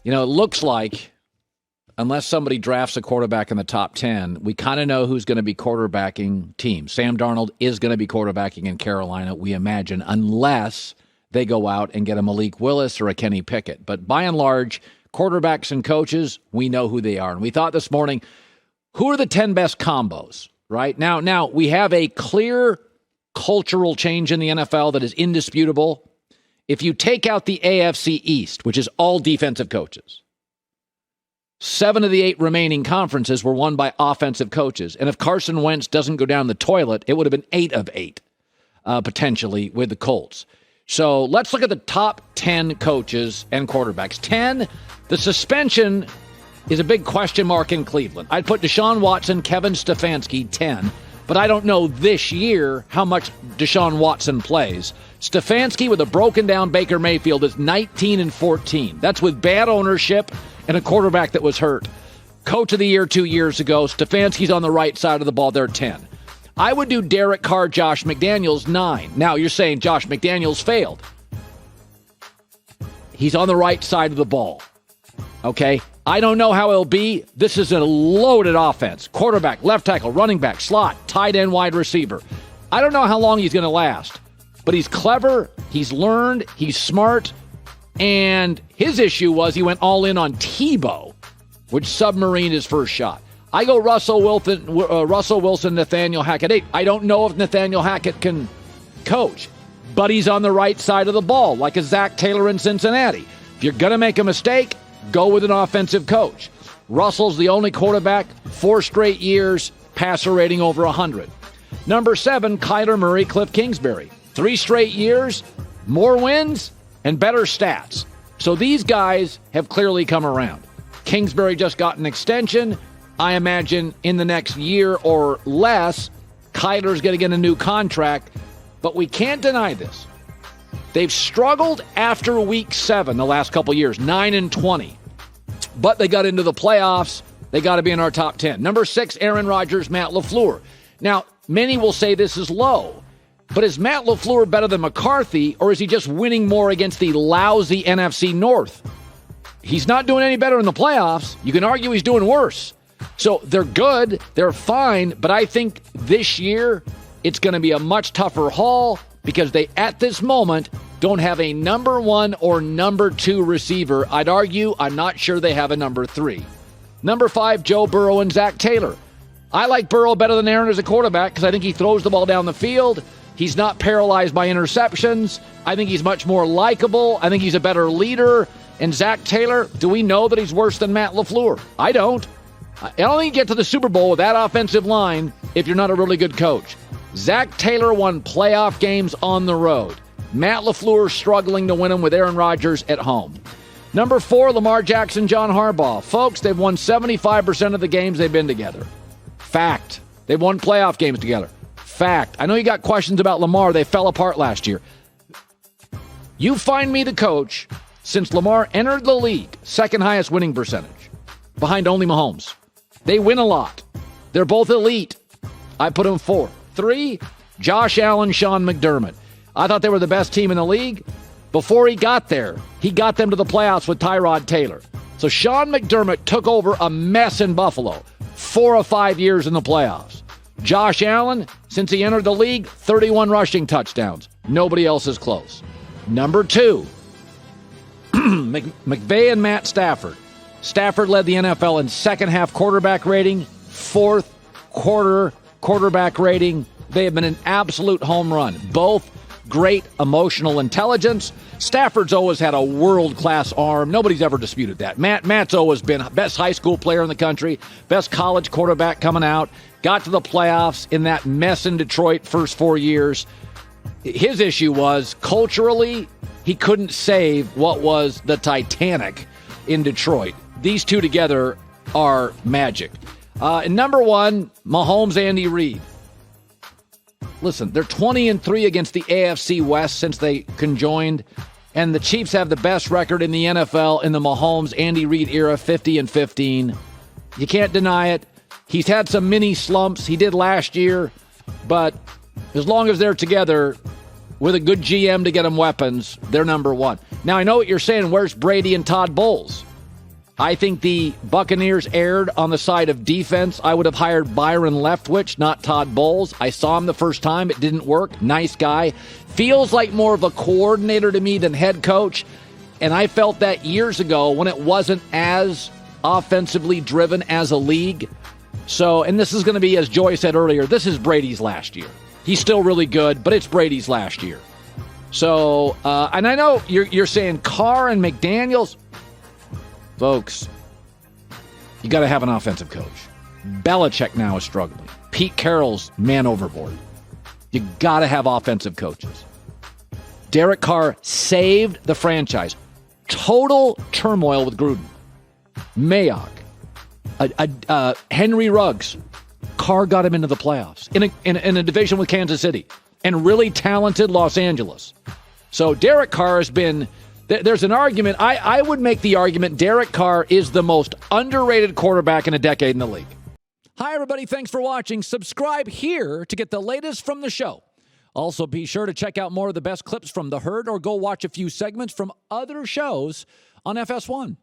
It looks like, unless somebody drafts a quarterback in the top 10, we kind of know who's going to be quarterbacking teams. Sam Darnold is going to be quarterbacking in Carolina, we imagine, unless they go out and get a Malik Willis or a Kenny Pickett. But by and large, quarterbacks and coaches, we know who they are. And we thought this morning, who are the 10 best combos, right? Now we have a clear cultural change in the NFL that is indisputable. If you take out the AFC East, which is all defensive coaches, 7 of the 8 remaining conferences were won by offensive coaches. And if Carson Wentz doesn't go down the toilet, it would have been 8 of 8, potentially, with the Colts. So let's look at the top 10 coaches and quarterbacks. 10, the suspension is a big question mark in Cleveland. I'd put Deshaun Watson, Kevin Stefanski, 10. But I don't know this year how much Deshaun Watson plays. Stefanski with a broken down Baker Mayfield is 19-14. That's with bad ownership and a quarterback that was hurt. Coach of the year 2 years ago. Stefanski's on the right side of the ball. They're 10. I would do Derek Carr, Josh McDaniels, 9. Now, you're saying Josh McDaniels failed. He's on the right side of the ball. Okay? I don't know how it'll be. This is a loaded offense. Quarterback, left tackle, running back, slot, tight end, wide receiver. I don't know how long he's going to last. But he's clever. He's learned. He's smart. And his issue was he went all in on Tebow, which submarined his first shot. I go Russell Wilson, Nathaniel Hackett. I don't know if Nathaniel Hackett can coach, but he's on the right side of the ball, like a Zach Taylor in Cincinnati. If you're going to make a mistake, go with an offensive coach. Russell's the only quarterback, 4 straight years, passer rating over 100. Number 7, Kyler Murray, Cliff Kingsbury. 3 straight years, more wins, and better stats. So these guys have clearly come around. Kingsbury just got an extension. I imagine in the next year or less, Kyler's going to get a new contract. But we can't deny this. They've struggled after week 7 the last couple years, 9-20. But they got into the playoffs. They got to be in our top 10. Number 6, Aaron Rodgers, Matt LaFleur. Now, many will say this is low. But is Matt LaFleur better than McCarthy, or is he just winning more against the lousy NFC North? He's not doing any better in the playoffs. You can argue he's doing worse. So they're good, they're fine, but I think this year it's going to be a much tougher haul because they, at this moment, don't have a number 1 or number 2 receiver. I'd argue I'm not sure they have a number 3. Number 5, Joe Burrow and Zach Taylor. I like Burrow better than Aaron as a quarterback because I think he throws the ball down the field. He's not paralyzed by interceptions. I think he's much more likable. I think he's a better leader. And Zach Taylor, do we know that he's worse than Matt LaFleur? I don't. I don't think you get to the Super Bowl with that offensive line if you're not a really good coach. Zach Taylor won playoff games on the road. Matt LaFleur struggling to win them with Aaron Rodgers at home. Number 4, Lamar Jackson, John Harbaugh. Folks, they've won 75% of the games they've been together. Fact. They've won playoff games together. Fact. I know you got questions about Lamar. They fell apart last year. You find me the coach since Lamar entered the league, second highest winning percentage, behind only Mahomes. They win a lot. They're both elite. I put them 4. 3, Josh Allen, Sean McDermott. I thought they were the best team in the league. Before he got there, he got them to the playoffs with Tyrod Taylor. So Sean McDermott took over a mess in Buffalo. 4 of 5 years in the playoffs. Josh Allen, since he entered the league, 31 rushing touchdowns. Nobody else is close. Number 2, McVay and Matt Stafford. Stafford led the NFL in second half quarterback rating, 4th quarter quarterback rating. They have been an absolute home run. Both great emotional intelligence. Stafford's always had a world-class arm. Nobody's ever disputed that. Matt's always been best high school player in the country, best college quarterback coming out, got to the playoffs in that mess in Detroit first 4 years. His issue was, culturally, he couldn't save what was the Titanic in Detroit. These two together are magic. And number 1, Mahomes, Andy Reid. Listen, they're 20-3 against the AFC West since they conjoined, and the Chiefs have the best record in the NFL in the Mahomes, Andy Reid era, 50-15. You can't deny it. He's had some mini slumps. He did last year, but as long as they're together with a good GM to get them weapons, they're number 1. Now, I know what you're saying. Where's Brady and Todd Bowles? I think the Buccaneers erred on the side of defense. I would have hired Byron Leftwich, not Todd Bowles. I saw him the first time. It didn't work. Nice guy. Feels like more of a coordinator to me than head coach. And I felt that years ago when it wasn't as offensively driven as a league. So, and this is going to be, as Joy said earlier, this is Brady's last year. He's still really good, but it's Brady's last year. So, and I know you're saying Carr and McDaniels. Folks, you got to have an offensive coach. Belichick now is struggling. Pete Carroll's man overboard. You got to have offensive coaches. Derek Carr saved the franchise. Total turmoil with Gruden. Mayock. Henry Ruggs. Carr got him into the playoffs in a division with Kansas City and really talented Los Angeles. So Derek Carr has been... There's an argument. I would make the argument Derek Carr is the most underrated quarterback in a decade in the league. Hi, everybody. Thanks for watching. Subscribe here to get the latest from the show. Also, be sure to check out more of the best clips from The Herd or go watch a few segments from other shows on FS1.